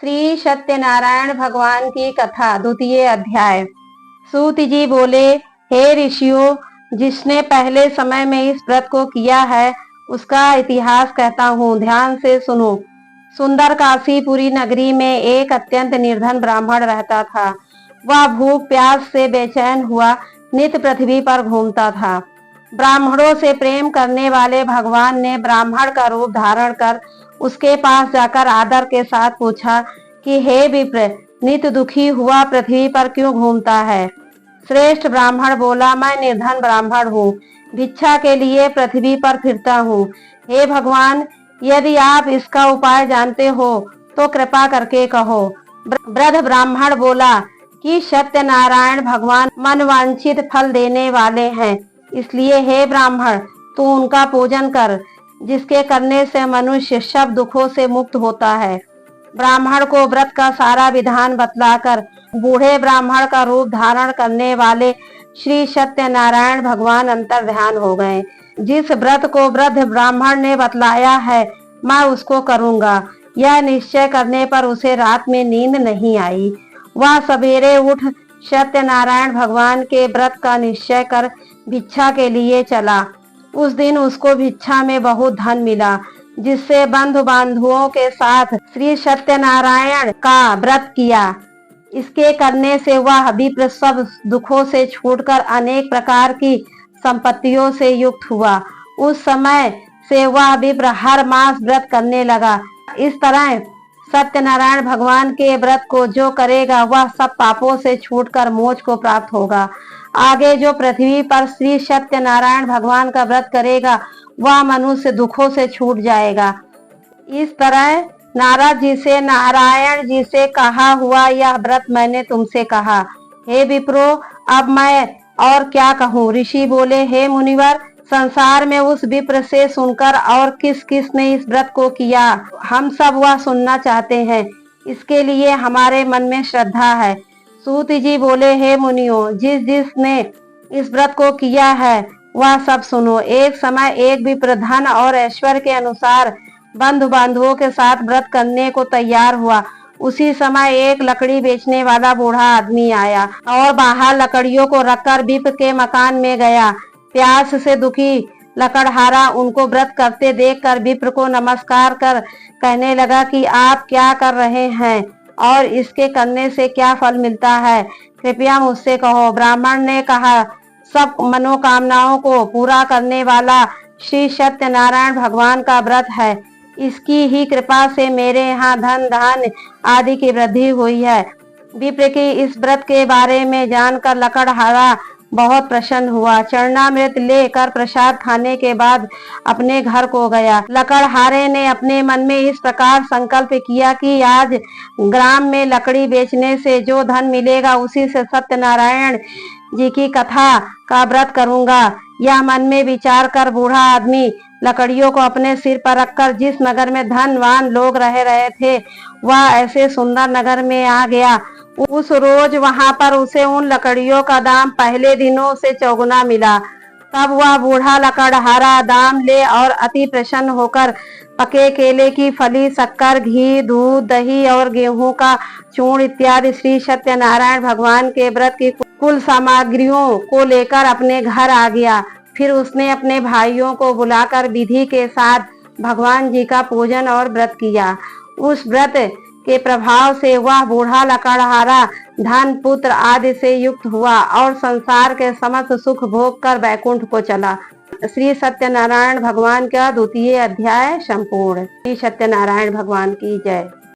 श्री सत्यनारायण भगवान की कथा द्वितीय अध्याय। सूत जी बोले, हे ऋषियों, जिसने पहले समय में इस व्रत को किया है उसका इतिहास कहता हूँ, ध्यान से सुनो। सुंदर काशीपुरी नगरी में एक अत्यंत निर्धन ब्राह्मण रहता था। वह भूख प्यास से बेचैन हुआ नित्य पृथ्वी पर घूमता था। ब्राह्मणों से प्रेम करने वाले भगवान ने ब्राह्मण का रूप धारण कर उसके पास जाकर आदर के साथ पूछा कि हे विप्र, नित्य दुखी हुआ पृथ्वी पर क्यों घूमता है? श्रेष्ठ ब्राह्मण बोला, मैं निर्धन ब्राह्मण हूँ, भिक्षा के लिए पृथ्वी पर फिरता हूँ। हे भगवान, यदि आप इसका उपाय जानते हो तो कृपा करके कहो। वृद्ध ब्राह्मण बोला कि सत्यनारायण भगवान मनवांछित फल देने वाले हैं, इसलिए हे ब्राह्मण, तू उनका पूजन कर, जिसके करने से मनुष्य सब दुखों से मुक्त होता है। ब्राह्मण को व्रत का सारा विधान बतलाकर बूढ़े ब्राह्मण का रूप धारण करने वाले श्री सत्यनारायण भगवान अंतर ध्यान हो गए। जिस व्रत को वृद्ध ब्राह्मण ने बतलाया है मैं उसको करूंगा, यह निश्चय करने पर उसे रात में नींद नहीं आई। वह सवेरे उठ सत्यनारायण भगवान के व्रत का निश्चय कर भिक्षा के लिए चला। उस दिन उसको भिक्षा में बहुत धन मिला, जिससे बंधु बांधुओं के साथ श्री सत्यनारायण का व्रत किया। इसके करने से वह विप्र सब दुखों से छूटकर अनेक प्रकार की संपत्तियों से युक्त हुआ। उस समय से वह विप्र हर मास व्रत करने लगा। इस तरह सत्यनारायण भगवान के व्रत को जो करेगा वह सब पापों से छूटकर मोक्ष को प्राप्त होगा। आगे जो पृथ्वी पर श्री सत्यनारायण भगवान का व्रत करेगा वह मनुष्य दुखों से छूट जाएगा। इस तरह नारद जी से नारायण जी से कहा हुआ यह व्रत मैंने तुमसे कहा। हे विप्रो, अब मैं और क्या कहूँ? ऋषि बोले, हे मुनिवर, संसार में उस विप्र से सुनकर और किस किस ने इस व्रत को किया, हम सब वह सुनना चाहते हैं। इसके लिए हमारे मन में श्रद्धा है। सूत जी बोले, हे मुनियों, जिस जिसने इस व्रत को किया है वह सब सुनो। एक समय एक विप्र धन और ऐश्वर्य के अनुसार बंधु बांधुओं के साथ व्रत करने को तैयार हुआ। उसी समय एक लकड़ी बेचने वाला बूढ़ा आदमी आया और बाहर लकड़ियों को रखकर विप्र के मकान में गया। प्यास से दुखी लकड़हारा उनको व्रत करते देखकर विप्र को नमस्कार कर कहने लगा कि आप क्या कर रहे हैं और इसके करने से क्या फल मिलता है, कृपया मुझसे कहो। ब्राह्मण ने कहा, सब मनोकामनाओं को पूरा करने वाला श्री सत्यनारायण भगवान का व्रत है। इसकी ही कृपा से मेरे यहाँ धन धान्य आदि की वृद्धि हुई है। विप्र की इस व्रत के बारे में जानकर लकड़हारा बहुत प्रसन्न हुआ। चरणामृत लेकर प्रसाद खाने के बाद अपने घर को गया। लकड़हारे ने अपने मन में इस प्रकार संकल्प किया कि आज ग्राम में लकड़ी बेचने से जो धन मिलेगा उसी से सत्यनारायण जी की कथा का व्रत करूंगा। यह मन में विचार कर बूढ़ा आदमी लकड़ियों को अपने सिर पर रखकर जिस नगर में धनवान लोग रह रहे थे वह ऐसे सुंदर नगर में आ गया। उस रोज वहां पर उसे उन लकड़ियों का दाम पहले दिनों से चौगुना मिला। तब वह बूढ़ा लकड़हारा दाम ले और अति प्रसन्न होकर पके केले की फली, शक्कर, घी, दूध, दही और गेहूं का चूर्ण इत्यादि श्री सत्यनारायण भगवान के व्रत की कुल सामग्रियों को लेकर अपने घर आ गया। फिर उसने अपने भाइयों को बुलाकर विधि के साथ भगवान जी का पूजन और व्रत किया। उस व्रत के प्रभाव से वह बूढ़ा लकड़हारा धन पुत्र आदि से युक्त हुआ और संसार के समस्त सुख भोग कर वैकुंठ को चला। श्री सत्यनारायण भगवान का द्वितीय अध्याय संपूर्ण। श्री सत्यनारायण भगवान की जय।